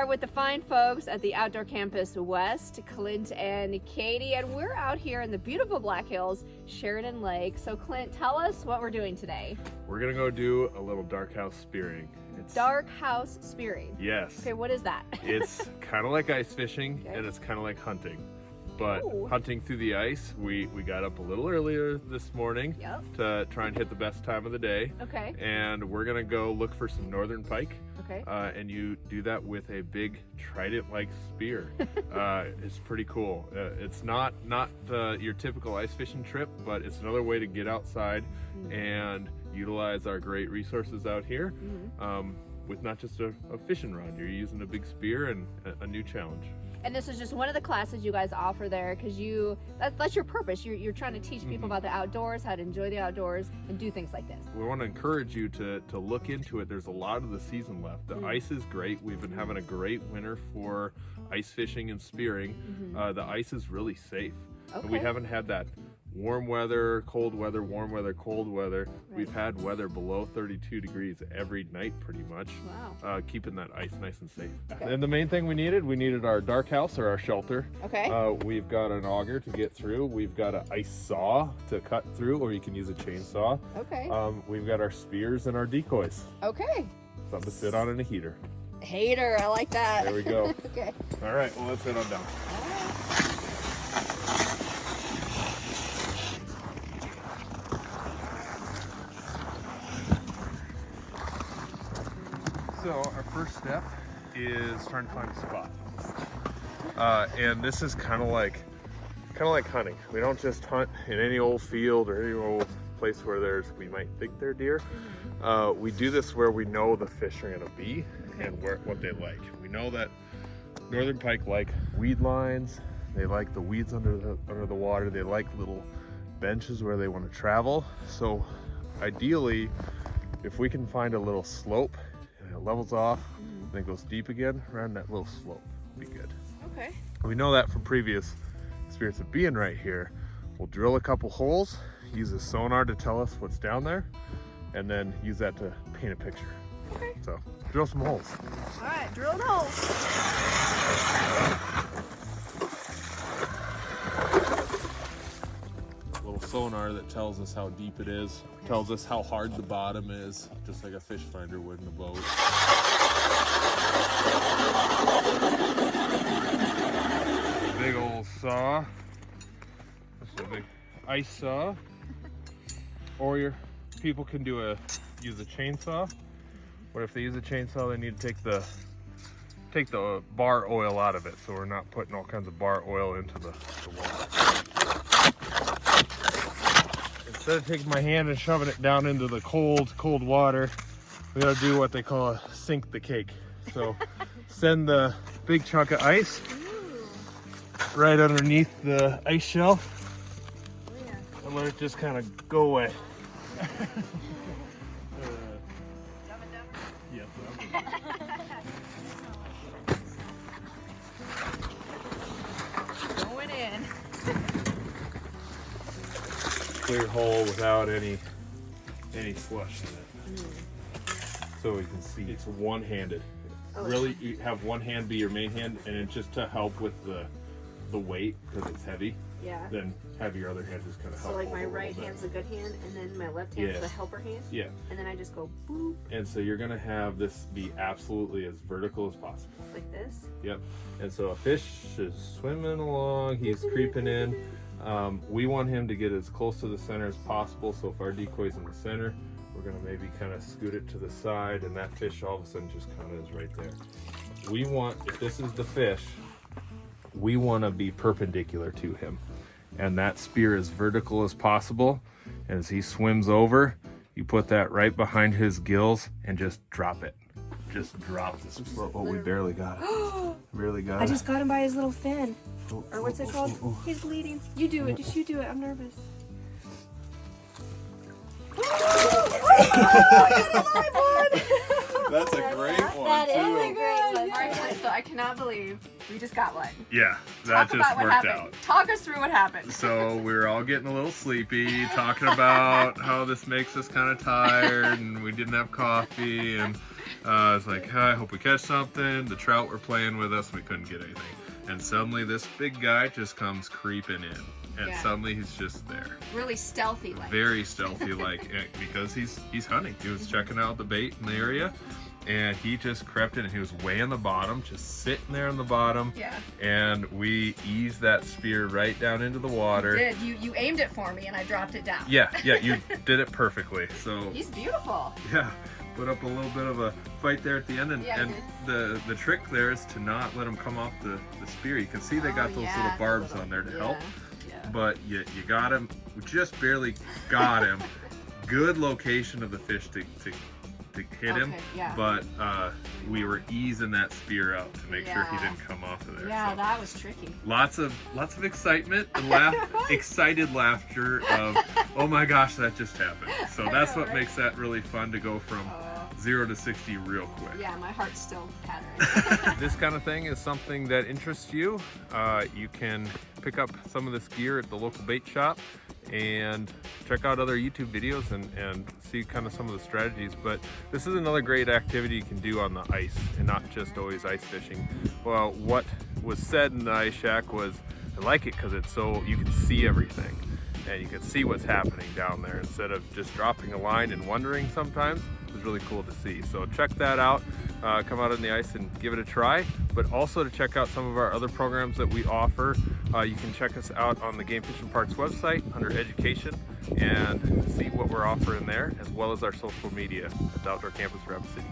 are with the fine folks at the Outdoor Campus West, Clint and Katie, and we're out here in the beautiful Black Hills, Sheridan Lake. So Clint, tell us what we're doing today. We're gonna go do a little dark house spearing. Dark house spearing? Yes. Okay, what is that? It's kind of like ice fishing, and it's kind of like hunting. But hunting through the ice, we got up a little earlier this morning to try and hit the best time of the day. Okay. And we're gonna go look for some northern pike. Okay. And you do that with a big trident-like spear. It's pretty cool. It's not your typical ice fishing trip, but it's another way to get outside and utilize our great resources out here with not just a fishing rod. You're using a big spear and a new challenge. And this is just one of the classes you guys offer there because that's your purpose. You're trying to teach people about the outdoors, how to enjoy the outdoors, and do things like this. We want to encourage you to look into it. There's a lot of the season left. The ice is great. We've been having a great winter for ice fishing and spearing. The ice is really safe. And we haven't had that warm weather, cold weather, warm weather, cold weather. We've had weather below 32 degrees every night pretty much. Wow. Keeping that ice nice and safe. And the main thing we needed our dark house or our shelter. Okay. We've got an auger to get through. We've got an ice saw to cut through, or you can use a chainsaw. Okay. We've got our spears and our decoys. Okay. Something to sit on in a heater. Hater, I like that. There we go. Okay. All right, well, let's head on down. So our first step is trying to find a spot, and this is kind of like hunting. We don't just hunt in any old field or any old place where we might think they're deer. We do this where we know the fish are gonna be and what they like. We know that northern pike like weed lines. They like the weeds under the water. They like little benches where they want to travel. So ideally, if we can find a little slope, it levels off, then it goes deep again, around that little slope will be good. Okay. We know that from previous experience of being right here. We'll drill a couple holes, use a sonar to tell us what's down there, and then use that to paint a picture. Okay. So, drill some holes. All right, drilling holes. Sonar that tells us how deep it is, tells us how hard the bottom is, just like a fish finder would in a boat. Big old saw. That's a big ice saw. Or your people can use a chainsaw. But if they use a chainsaw, they need to take the bar oil out of it, so we're not putting all kinds of bar oil into the water. Instead of taking my hand and shoving it down into the cold water, we gotta do what they call a sink the cake. So send the big chunk of ice right underneath the ice shelf and let it just kind of go away. Going in. Clear hole without any slush in it. So we can see it's one-handed. Really, you have one hand be your main hand, and it's just to help with the weight because it's heavy. Yeah. Then have your other hand just kind of help. So like my right hand's a good hand, and then my left hand's the helper hand. Yeah. And then I just go boop. And so you're gonna have this be absolutely as vertical as possible. Like this. Yep. And so a fish is swimming along. He's creeping in. We want him to get as close to the center as possible. So if our decoy's in the center, we're gonna maybe kind of scoot it to the side, and that fish all of a sudden just kind of is right there. We want, if this is the fish, we want to be perpendicular to him, and that spear as vertical as possible. And as he swims over, you put that right behind his gills and just drop it. Just drop this. Oh, we barely got it. Barely got it. I just got him by his little fin. Or what's it called? He's bleeding. You do it. Just you do it. I'm nervous. That's a great one, That too. is a great one. All right, so I cannot believe we just got one. Yeah, that just worked out. Talk us through what happened. So we were all getting a little sleepy, talking about how this makes us kind of tired, and we didn't have coffee, and It's like, I hope we catch something. The trout were playing with us. We couldn't get anything. And suddenly this big guy just comes creeping in. And Yeah. suddenly he's just there. Really stealthy like. Very stealthy like, because he's hunting. He was checking out the bait in the area. And he just crept in and he was way in the bottom, just sitting there in the bottom. Yeah. And we eased that spear right down into the water. You did. You aimed it for me and I dropped it down. Yeah, you did it perfectly. So He's beautiful. yeah, put up a little bit of a fight there at the end, and, Yeah, and the trick there is to not let him come off the spear. You can see they got those little barbs on there to help, Yeah. but you got him. We just barely got him. Good location of the fish to hit him, Okay, yeah. but we were easing that spear out to make sure he Yeah. didn't come off of there. Yeah, So that was tricky. lots of excitement and excited laughter of, oh my gosh, that just happened. So that's what makes that really fun, to go from 0 to 60 real quick. Yeah, my heart's still pattering. This kind of thing is something that interests you. You can pick up some of this gear at the local bait shop and check out other YouTube videos and see kind of some of the strategies. But this is another great activity you can do on the ice, and not just always ice fishing. Well, what was said in the ice shack was, I like it because it's so you can see everything and you can see what's happening down there instead of just dropping a line and wondering sometimes. It was really cool to see. So check that out. Come out on the ice and give it a try, but also to check out some of our other programs that we offer. You can check us out on the Game Fish and Parks website under education and see what we're offering there, as well as our social media at the Outdoor Campus Rapid City.